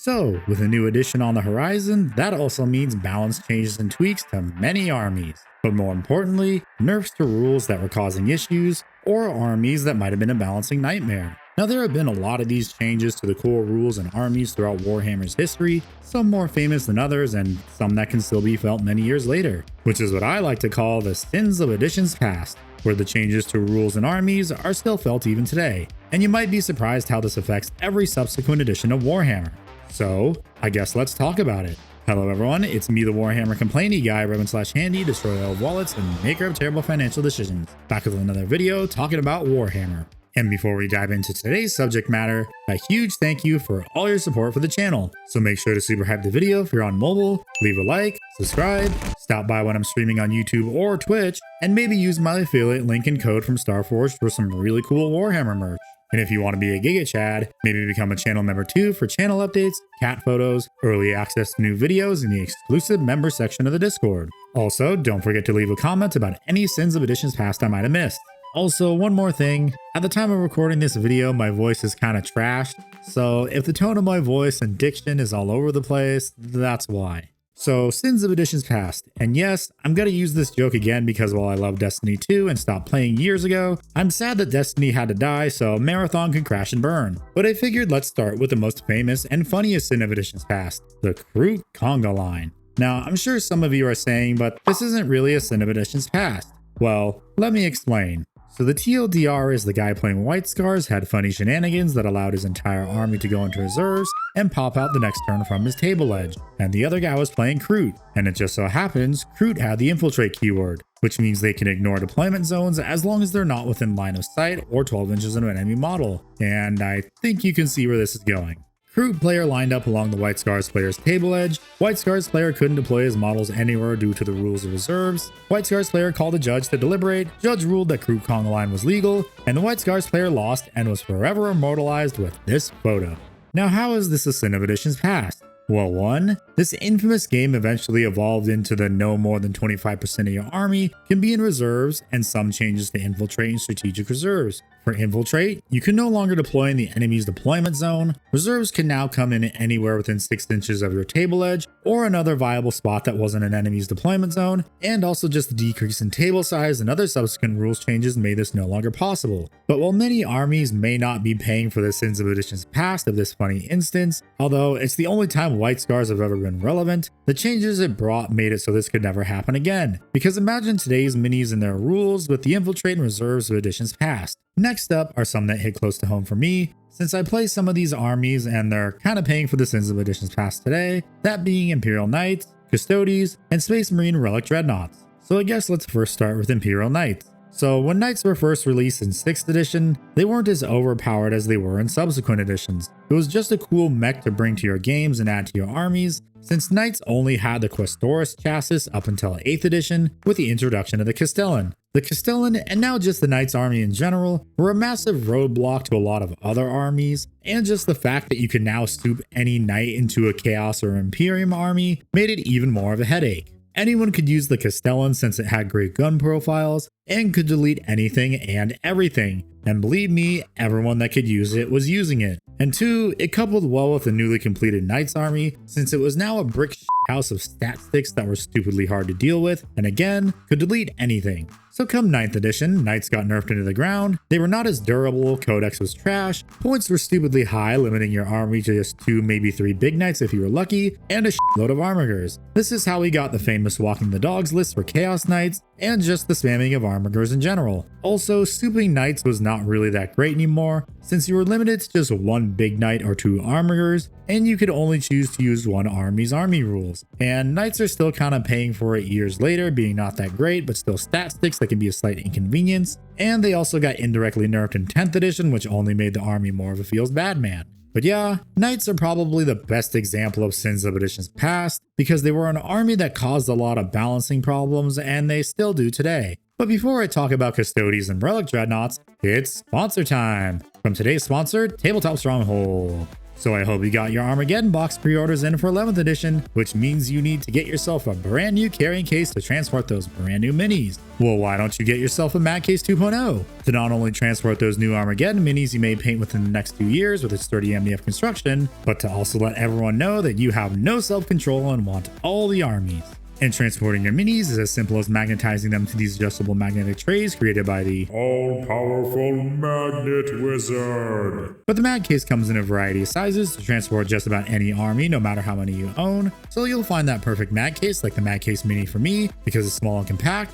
So, with a new edition on the horizon, that also means balance changes and tweaks to many armies. But more importantly, nerfs to rules that were causing issues, or armies that might have been a balancing nightmare. Now, there have been a lot of these changes to the core rules and armies throughout Warhammer's history, some more famous than others, and some that can still be felt many years later, which is what I like to call the sins of editions past, where the changes to rules and armies are still felt even today. And you might be surprised how this affects every subsequent edition of Warhammer. So, I guess let's talk about it. Hello everyone, it's me, the Warhammer complainy guy, Revan/Handy, destroyer of wallets and maker of terrible financial decisions, back with another video talking about Warhammer. And before we dive into today's subject matter, a huge thank you for all your support for the channel. So make sure to super hype the video if you're on mobile, leave a like, subscribe, stop by when I'm streaming on YouTube or Twitch, and maybe use my affiliate link and code from Starforged for some really cool Warhammer merch. And if you want to be a Giga Chad, maybe become a channel member too for channel updates, cat photos, early access to new videos, and the exclusive member section of the Discord. Also, don't forget to leave a comment about any sins of editions past I might have missed. Also, one more thing, at the time of recording this video, my voice is kinda trashed, so if the tone of my voice and diction is all over the place, that's why. So, sins of editions past, and yes, I'm gonna use this joke again because while I love Destiny 2 and stopped playing years ago, I'm sad that Destiny had to die so Marathon can crash and burn. But I figured let's start with the most famous and funniest sin of editions past, the Kroot CONGA line. Now, I'm sure some of you are saying, but this isn't really a sin of editions past. Well, let me explain. So the TLDR is the guy playing White Scars had funny shenanigans that allowed his entire army to go into reserves and pop out the next turn from his table edge, and the other guy was playing Kroot, and it just so happens Kroot had the infiltrate keyword, which means they can ignore deployment zones as long as they're not within line of sight or 12 inches of an enemy model, and I think you can see where this is going. Kroot player lined up along the White Scars player's table edge. White Scars player couldn't deploy his models anywhere due to the rules of reserves. White Scars player called a judge to deliberate. Judge ruled that Kroot CONGA line was legal, and the White Scars player lost and was forever immortalized with this photo. Now, how is this a sin of editions past? Well, one, this infamous game eventually evolved into the no more than 25% of your army can be in reserves and some changes to infiltrate and strategic reserves. For infiltrate, you can no longer deploy in the enemy's deployment zone. Reserves can now come in anywhere within 6 inches of your table edge or another viable spot that wasn't an enemy's deployment zone, and also just the decrease in table size and other subsequent rules changes made this no longer possible. But while many armies may not be paying for the sins of editions past of this funny instance, although it's the only time White Scars have ever been relevant, the changes it brought made it so this could never happen again. Because imagine today's minis and their rules with the infiltrate and reserves of editions past. Next up are some that hit close to home for me, since I play some of these armies and they're kinda paying for the sins of editions past today, that being Imperial Knights, Custodes, and Space Marine Relic Dreadnoughts. So I guess let's first start with Imperial Knights. So when Knights were first released in 6th edition, they weren't as overpowered as they were in subsequent editions. It was just a cool mech to bring to your games and add to your armies, since Knights only had the Questoris chassis up until 8th edition with the introduction of the Castellan. The Castellan, and now just the Knights army in general, were a massive roadblock to a lot of other armies, and just the fact that you can now soup any Knight into a Chaos or Imperium army made it even more of a headache. Anyone could use the Castellan since it had great gun profiles and could delete anything and everything. And believe me, everyone that could use it was using it. And 2, it coupled well with the newly completed Knights army since it was now a brick house of stat sticks that were stupidly hard to deal with and again, could delete anything. So come 9th edition, Knights got nerfed into the ground, they were not as durable, Codex was trash, points were stupidly high, limiting your army to just 2, maybe 3 big Knights if you were lucky, and a shitload of armigers. This is how we got the famous Walking the Dogs list for Chaos Knights, and just the spamming of armigers in general. Also, souping Knights was not really that great anymore, since you were limited to just 1 big Knight or 2 armigers, and you could only choose to use one army's army rules. And Knights are still kinda paying for it years later, being not that great, but still stat sticks that can be a slight inconvenience. And they also got indirectly nerfed in 10th edition, which only made the army more of a feels bad man. But yeah, Knights are probably the best example of sins of editions past, because they were an army that caused a lot of balancing problems, and they still do today. But before I talk about Custodes and Relic Dreadnoughts, it's sponsor time! From today's sponsor, Tabletop Stronghold. So I hope you got your Armageddon box pre-orders in for 11th edition, which means you need to get yourself a brand new carrying case to transport those brand new minis. Well, why don't you get yourself a Mag Case 2.0 to not only transport those new Armageddon minis you may paint within the next 2 years with its sturdy MDF construction, but to also let everyone know that you have no self-control and want all the armies. And transporting your minis is as simple as magnetizing them to these adjustable magnetic trays created by the all-powerful Magnet Wizard. But the Mag Case comes in a variety of sizes to transport just about any army, no matter how many you own. So you'll find that perfect Mag Case, like the Mag Case Mini for me, because it's small and compact.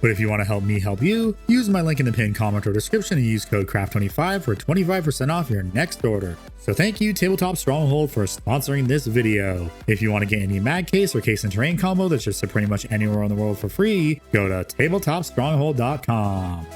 But if you want to help me help you, use my link in the pinned comment or description and use code CRAFT25 for 25% off your next order. So thank you Tabletop Stronghold for sponsoring this video. If you want to get any Mag Case or Case and Terrain combo that's just pretty much anywhere in the world for free, go to tabletopstronghold.com.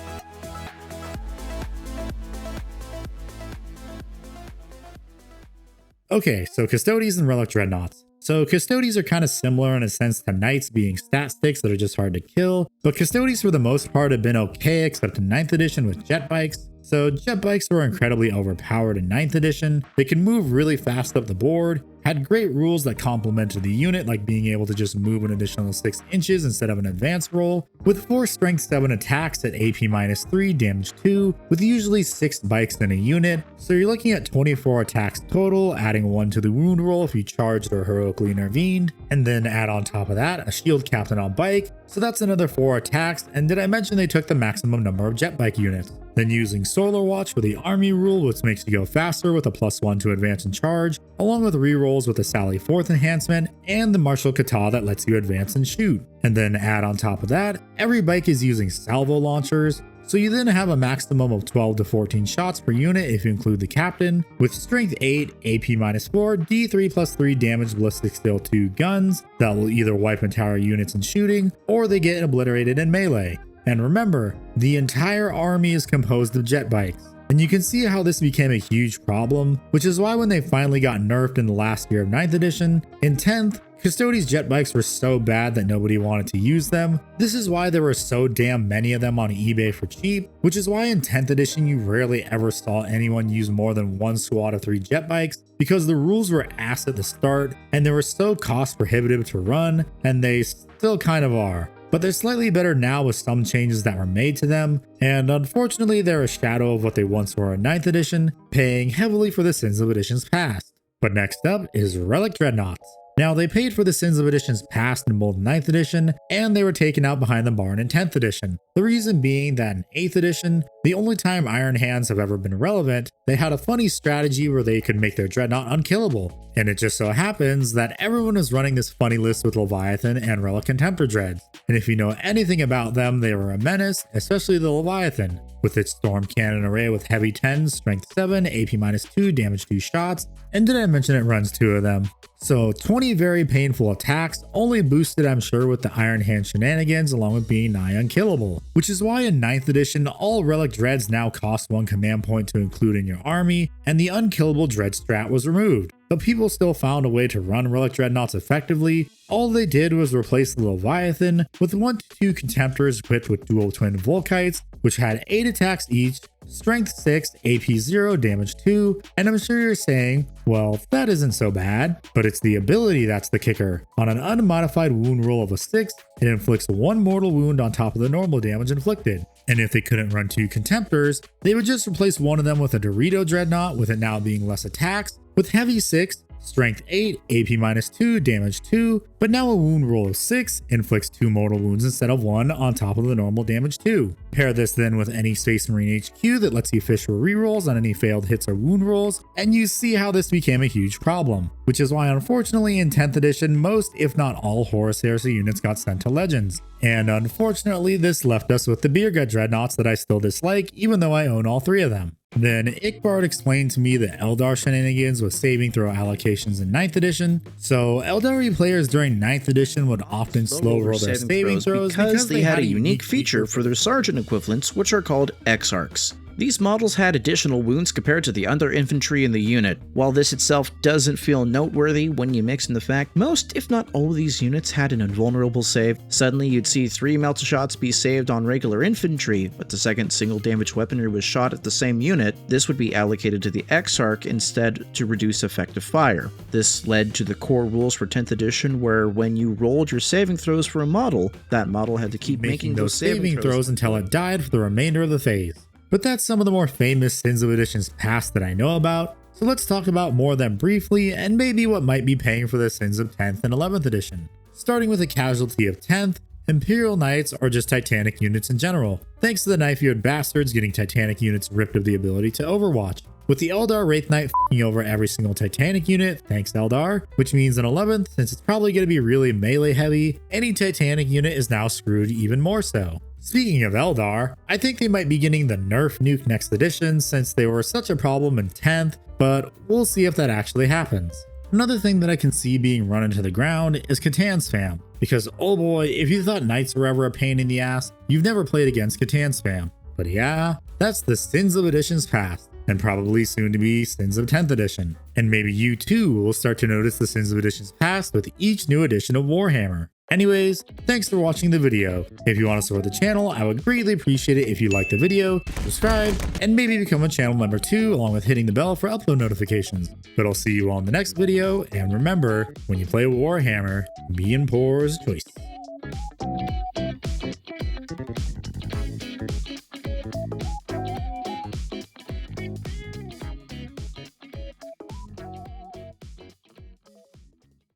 Okay, so Custodies and Relic Dreadnoughts. So Custodies are kind of similar in a sense to Knights being stat sticks that are just hard to kill, but Custodies for the most part have been okay except in 9th edition with jet bikes. So jet bikes were incredibly overpowered in 9th edition. They can move really fast up the board, had great rules that complemented the unit, like being able to just move an additional 6 inches instead of an advanced roll, with 4 strength 7 attacks at AP -3, damage 2, with usually 6 bikes in a unit. So you're looking at 24 attacks total, adding 1 to the wound roll if you charged or heroically intervened, and then add on top of that a shield captain on bike. So that's another 4 attacks, and did I mention they took the maximum number of jet bike units? Then using Solar Watch for the army rule, which makes you go faster with a +1 to advance and charge, along with rerolls with the Sally 4th enhancement and the Martial Kata that lets you advance and shoot. And then add on top of that, every bike is using salvo launchers, so you then have a maximum of 12 to 14 shots per unit if you include the captain, with strength 8, AP -4, D3 +3 damage ballistic steel 2 guns that will either wipe entire units in shooting, or they get obliterated in melee. And remember, the entire army is composed of jet bikes. And you can see how this became a huge problem, which is why when they finally got nerfed in the last year of 9th edition, in 10th, Custodies jet bikes were so bad that nobody wanted to use them. This is why there were so damn many of them on eBay for cheap, which is why in 10th edition you rarely ever saw anyone use more than 1 squad of 3 jet bikes, because the rules were ass at the start and they were so cost prohibitive to run, and they still kind of are. But they're slightly better now with some changes that were made to them, and unfortunately they're a shadow of what they once were in 9th edition, paying heavily for the sins of editions past. But next up is Relic Dreadnoughts. Now, they paid for the sins of editions past in both 9th edition, and they were taken out behind the barn in 10th edition. The reason being that in 8th edition, the only time Iron Hands have ever been relevant, they had a funny strategy where they could make their dreadnought unkillable. And it just so happens that everyone was running this funny list with Leviathan and Relic Contemptor Dreads. And if you know anything about them, they were a menace, especially the Leviathan, with its Storm Cannon array with heavy 10s, strength 7, AP -2, damage 2 shots, and did I mention it runs 2 of them? So 20 very painful attacks, only boosted I'm sure with the Iron Hand shenanigans along with being nigh unkillable. Which is why in 9th edition all Relic Dreads now cost 1 command point to include in your army, and the unkillable Dread strat was removed. But people still found a way to run Relic Dreadnoughts effectively. All they did was replace the Leviathan with 1 to 2 Contemptors equipped with dual twin Volkites, which had 8 attacks each, strength 6, AP 0, damage 2, and I'm sure you're saying, well, that isn't so bad, but it's the ability that's the kicker. On an unmodified wound roll of a 6, it inflicts 1 mortal wound on top of the normal damage inflicted. And if they couldn't run 2 Contemptors, they would just replace one of them with a Dorito Dreadnought, with it now being less attacks, with heavy 6, strength 8, AP -2, damage 2, but now a wound roll of 6 inflicts 2 mortal wounds instead of 1 on top of the normal damage 2. Pair this then with any Space Marine HQ that lets you fish for rerolls on any failed hits or wound rolls, and you see how this became a huge problem. Which is why unfortunately in 10th edition, most if not all Horus Heresy units got sent to Legends. And unfortunately this left us with the Beer Gut Dreadnoughts that I still dislike, even though I own all 3 of them. Then Ickbard explained to me the Eldar shenanigans with saving throw allocations in 9th edition. So Eldari players during 9th edition would often slow roll their saving throws because they had a unique feature for their sergeant equivalents, which are called X-Arcs. These models had additional wounds compared to the other infantry in the unit. While this itself doesn't feel noteworthy when you mix in the fact most, if not all of these units had an invulnerable save, suddenly you'd see 3 melt shots be saved on regular infantry, but the second single damage weaponry was shot at the same unit, this would be allocated to the X-Arc instead to reduce effective fire. This led to the core rules for 10th edition where when you rolled your saving throws for a model, that model had to keep making those saving throws until it died for the remainder of the phase. But that's some of the more famous Sins of Editions past that I know about, so let's talk about more of them briefly and maybe what might be paying for the Sins of 10th and 11th edition. Starting with a casualty of 10th, Imperial Knights are just Titanic units in general, thanks to the knife-eared bastards getting Titanic units ripped of the ability to Overwatch. With the Eldar Wraith Knight f***ing over every single Titanic unit, thanks Eldar, which means in 11th, since it's probably going to be really melee heavy, any Titanic unit is now screwed even more so. Speaking of Eldar, I think they might be getting the nerf nuke next edition since they were such a problem in 10th, but we'll see if that actually happens. Another thing that I can see being run into the ground is Catan spam, because oh boy, if you thought Knights were ever a pain in the ass, you've never played against Catan spam. But yeah, that's the Sins of Editions past, and probably soon to be Sins of 10th edition. And maybe you too will start to notice the Sins of Editions past with each new edition of Warhammer. Anyways, thanks for watching the video. If you want to support the channel, I would greatly appreciate it if you like the video, subscribe, and maybe become a channel member too, along with hitting the bell for upload notifications. But I'll see you all in the next video, and remember, when you play Warhammer, be in poor's choice.